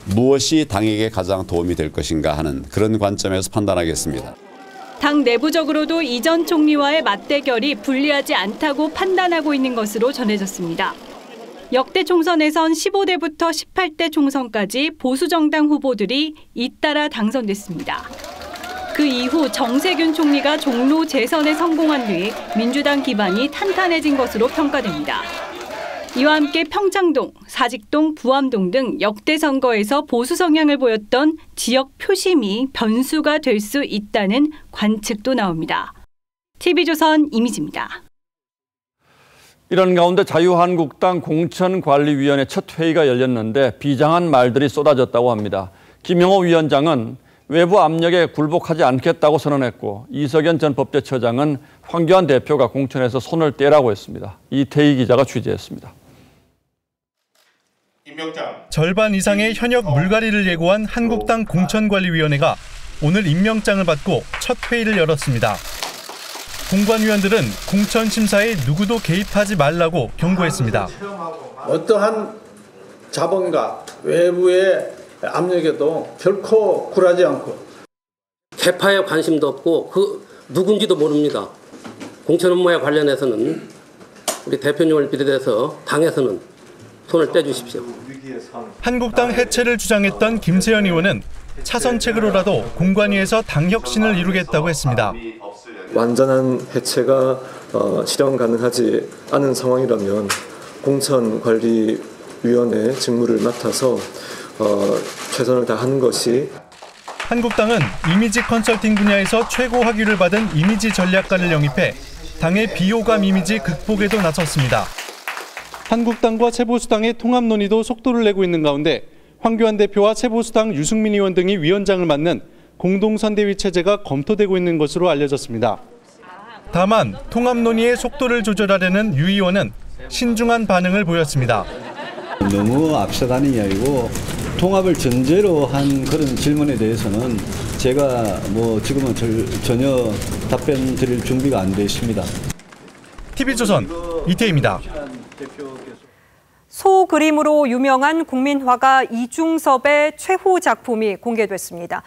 S19: 무엇이 당에게 가장 도움이 될 것인가 하는 그런 관점에서 판단하겠습니다.
S1: 당 내부적으로도 이 전 총리와의 맞대결이 불리하지 않다고 판단하고 있는 것으로 전해졌습니다. 역대 총선에선 15대부터 18대 총선까지 보수정당 후보들이 잇따라 당선됐습니다. 그 이후 정세균 총리가 종로 재선에 성공한 뒤 민주당 기반이 탄탄해진 것으로 평가됩니다. 이와 함께 평창동,
S3: 사직동, 부암동 등 역대 선거에서 보수 성향을 보였던 지역 표심이 변수가 될 수 있다는 관측도 나옵니다. TV조선 이미지입니다.
S2: 이런 가운데 자유한국당 공천관리위원회 첫 회의가 열렸는데 비장한 말들이 쏟아졌다고 합니다. 김영호 위원장은 외부 압력에 굴복하지 않겠다고 선언했고 이석연 전 법제처장은 황교안 대표가 공천에서 손을 떼라고 했습니다. 이태희 기자가 취재했습니다.
S5: 절반 이상의 현역 물갈이를 예고한 한국당 공천관리위원회가 오늘 임명장을 받고 첫 회의를 열었습니다. 공관위원들은 공천 심사에 누구도 개입하지 말라고 경고했습니다.
S7: 어떠한 자본과 외부의 압력에도 결코 굴하지 않고
S20: 개파에 관심도 없고 그 누군지도 모릅니다. 공천 업무에 관련해서는 우리 대표님을 비롯해서 당에서는 손을 떼주십시오.
S5: 한국당 해체를 주장했던 김세현 의원은 차선책으로라도 공관위에서 당 혁신을 이루겠다고 했습니다.
S21: 완전한 해체가 실현 가능하지 않은 상황이라면 공천관리위원회 직무를 맡아서 최선을 다하는 것이.
S5: 한국당은 이미지 컨설팅 분야에서 최고 학위를 받은 이미지 전략가를 영입해 당의 비호감 이미지 극복에도 나섰습니다. 한국당과 세보수당의 통합 논의도 속도를 내고 있는 가운데 황교안 대표와 세보수당 유승민 의원 등이 위원장을 맡는 공동선대위 체제가 검토되고 있는 것으로 알려졌습니다. 다만 통합 논의의 속도를 조절하려는 유 의원은 신중한 반응을 보였습니다.
S22: 너무 앞서가는 이야기고 통합을 전제로 한 그런 질문에 대해서는 제가 지금은 전혀 답변 드릴 준비가 안 돼 있습니다.
S5: TV조선 이태희입니다.
S1: 소 그림으로 유명한 국민화가 이중섭의 최후 작품이 공개됐습니다.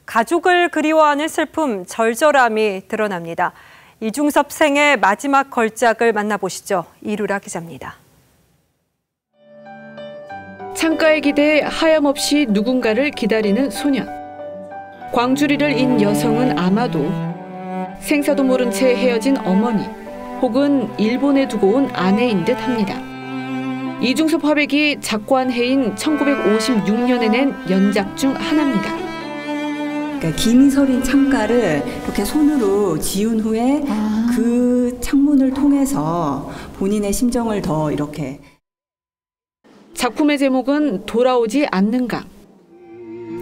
S1: 가족을 그리워하는 슬픔, 절절함이 드러납니다. 이중섭 생의 마지막 걸작을 만나보시죠. 이루라 기자입니다.
S23: 창가에 기대 하염없이 누군가를 기다리는 소년. 광주리를 인 여성은 아마도 생사도 모른 채 헤어진 어머니 혹은 일본에 두고 온 아내인 듯 합니다. 이중섭 화백이 작고한 해인 1956년에 낸 연작 중 하나입니다.
S24: 그러니까 긴 서린 창가를 이렇게 손으로 지운 후에 그 창문을 통해서 본인의 심정을 더 이렇게.
S23: 작품의 제목은 돌아오지 않는가.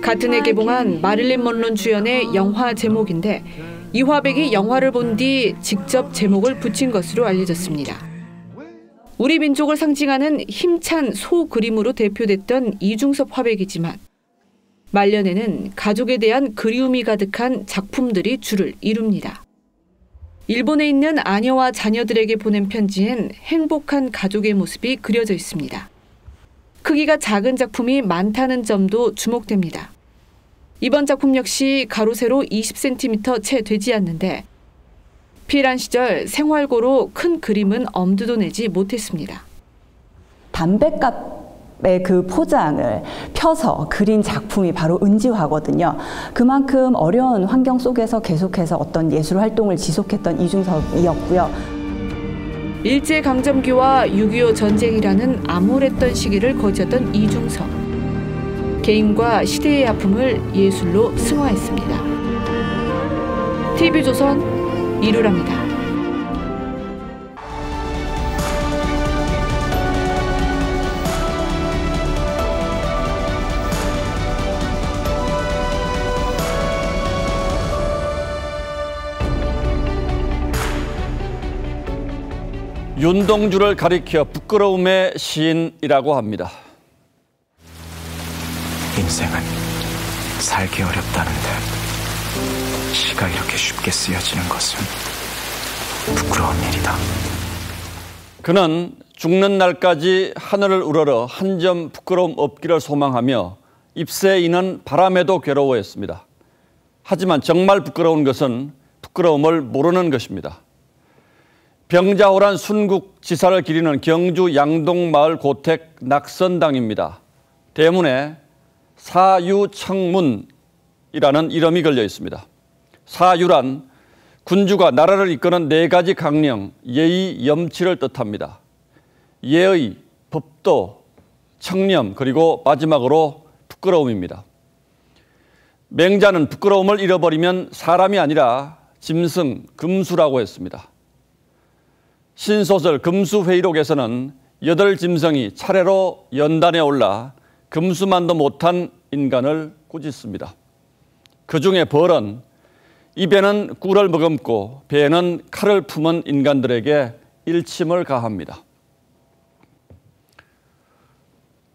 S23: 같은 해 개봉한 마릴린 먼론 주연의 영화 제목인데 이화백이 영화를 본 뒤 직접 제목을 붙인 것으로 알려졌습니다. 우리 민족을 상징하는 힘찬 소 그림으로 대표됐던 이중섭 화백이지만 말년에는 가족에 대한 그리움이 가득한 작품들이 주를 이룹니다. 일본에 있는 아녀와 자녀들에게 보낸 편지엔 행복한 가족의 모습이 그려져 있습니다. 크기가 작은 작품이 많다는 점도 주목됩니다. 이번 작품 역시 가로 세로 20cm 채 되지 않는데 피란 시절 생활고로 큰 그림은 엄두도 내지 못했습니다.
S24: 담뱃갑의 그 포장을 펴서 그린 작품이 바로 은지화거든요. 그만큼 어려운 환경 속에서 계속해서 어떤 예술 활동을 지속했던 이중섭이었고요.
S23: 일제강점기와 6.25 전쟁이라는 암울했던 시기를 거쳤던 이중섭. 개인과 시대의 아픔을 예술로 승화했습니다. TV조선 이루랍니다.
S2: 윤동주를 가리켜 부끄러움의 시인이라고 합니다.
S25: 인생은 살기 어렵다는데 시가 이렇게 쉽게 쓰여지는 것은 부끄러운 일이다.
S2: 그는 죽는 날까지 하늘을 우러러 한 점 부끄러움 없기를 소망하며 입새에 이는 바람에도 괴로워했습니다. 하지만 정말 부끄러운 것은 부끄러움을 모르는 것입니다. 병자호란 순국지사를 기리는 경주 양동마을 고택 낙선당입니다. 대문에 사유청문이라는 이름이 걸려 있습니다. 사유란 군주가 나라를 이끄는 4가지 강령, 예의, 염치를 뜻합니다. 예의, 법도, 청렴, 그리고 마지막으로 부끄러움입니다. 맹자는 부끄러움을 잃어버리면 사람이 아니라 짐승, 금수라고 했습니다. 신소설 금수회의록에서는 8짐승이 차례로 연단에 올라 금수만도 못한 인간을 꾸짖습니다. 그 중에 벌은 입에는 꿀을 머금고 배에는 칼을 품은 인간들에게 일침을 가합니다.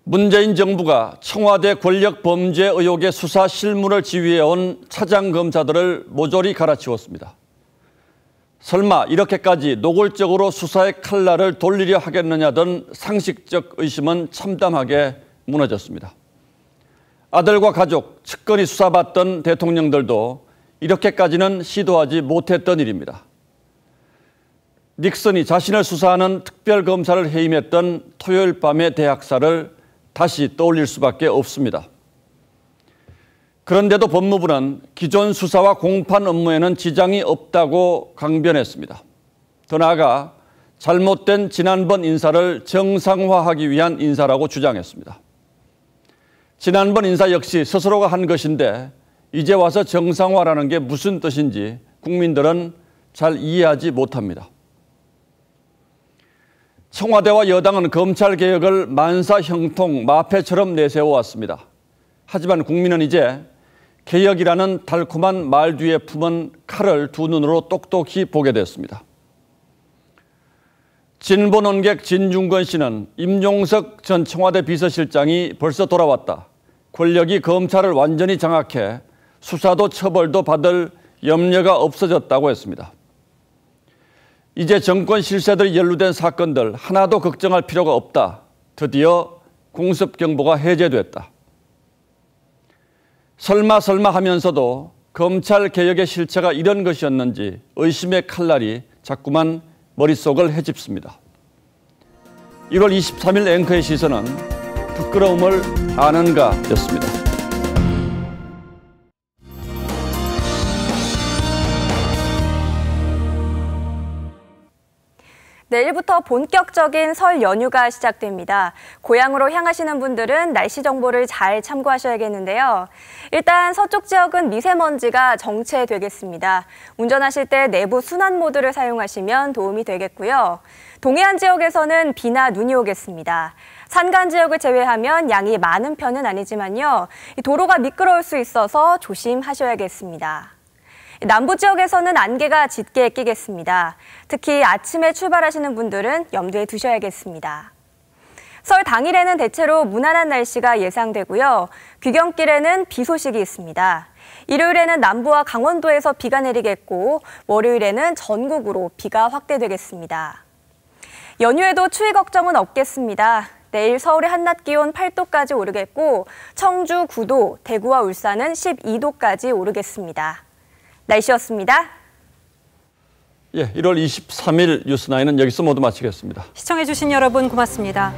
S2: 문재인 정부가 청와대 권력 범죄 의혹의 수사 실무를 지휘해온 차장검사들을 모조리 갈아치웠습니다. 설마 이렇게까지 노골적으로 수사의 칼날을 돌리려 하겠느냐던 상식적 의심은 참담하게 무너졌습니다. 아들과 가족, 측근이 수사받던 대통령들도 이렇게까지는 시도하지 못했던 일입니다. 닉슨이 자신을 수사하는 특별검사를 해임했던 토요일 밤의 대학살을 다시 떠올릴 수밖에 없습니다. 그런데도 법무부는 기존 수사와 공판 업무에는 지장이 없다고 강변했습니다. 더 나아가 잘못된 지난번 인사를 정상화하기 위한 인사라고 주장했습니다. 지난번 인사 역시 스스로가 한 것인데 이제 와서 정상화라는 게 무슨 뜻인지 국민들은 잘 이해하지 못합니다. 청와대와 여당은 검찰개혁을 만사형통 마패처럼 내세워왔습니다. 하지만 국민은 이제 개혁이라는 달콤한 말 뒤에 품은 칼을 두 눈으로 똑똑히 보게 됐습니다. 진보 논객 진중권 씨는 임종석 전 청와대 비서실장이 벌써 돌아왔다. 권력이 검찰을 완전히 장악해 수사도 처벌도 받을 염려가 없어졌다고 했습니다. 이제 정권 실세들이 연루된 사건들 하나도 걱정할 필요가 없다. 드디어 공습경보가 해제됐다. 설마 하면서도 검찰 개혁의 실체가 이런 것이었는지 의심의 칼날이 자꾸만 머릿속을 헤집습니다. 1월 23일 앵커의 시선은 부끄러움을 아는가였습니다.
S4: 내일부터 본격적인 설 연휴가 시작됩니다. 고향으로 향하시는 분들은 날씨 정보를 잘 참고하셔야겠는데요. 일단 서쪽 지역은 미세먼지가 정체되겠습니다. 운전하실 때 내부 순환 모드를 사용하시면 도움이 되겠고요. 동해안 지역에서는 비나 눈이 오겠습니다. 산간 지역을 제외하면 양이 많은 편은 아니지만요. 도로가 미끄러울 수 있어서 조심하셔야겠습니다. 남부 지역에서는 안개가 짙게 끼겠습니다. 특히 아침에 출발하시는 분들은 염두에 두셔야겠습니다. 설 당일에는 대체로 무난한 날씨가 예상되고요. 귀경길에는 비 소식이 있습니다. 일요일에는 남부와 강원도에서 비가 내리겠고 월요일에는 전국으로 비가 확대되겠습니다. 연휴에도 추위 걱정은 없겠습니다. 내일 서울의 한낮 기온 8도까지 오르겠고 청주 9도, 대구와 울산은 12도까지 오르겠습니다. 날씨였습니다.
S2: 1월 23일 뉴스9는 여기서 모두 마치겠습니다.
S1: 시청해주신 여러분 고맙습니다.